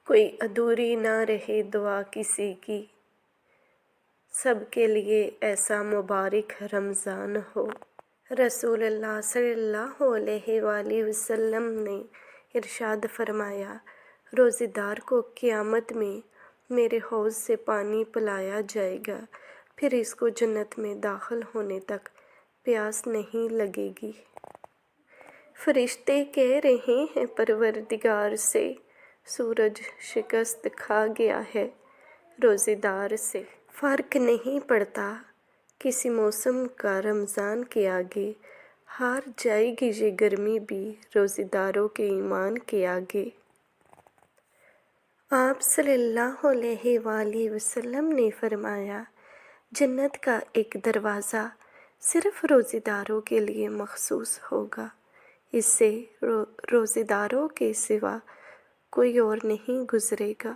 کوئی ادھوری نہ رہے دعا کسی کی، سب کے لیے ایسا مبارک رمضان ہو۔ رسول اللہ صلی اللہ علیہ وآلہ وسلم نے ارشاد فرمایا، روزے دار کو قیامت میں میرے حوض سے پانی پلایا جائے گا، پھر اس کو جنت میں داخل ہونے تک پیاس نہیں لگے گی۔ فرشتے کہہ رہے ہیں پروردگار سے، سورج شکست کھا گیا ہے روزے دار سے۔ فرق نہیں پڑتا کسی موسم کا رمضان کے آگے، ہار جائے گی یہ گرمی بھی روزے داروں کے ایمان کے آگے۔ آپ صلی اللہ علیہ وآلہ وسلم نے فرمایا، جنت کا ایک دروازہ صرف روزے داروں کے لیے مخصوص ہوگا، اس سے روزے داروں کے سوا کوئی اور نہیں گزرے گا۔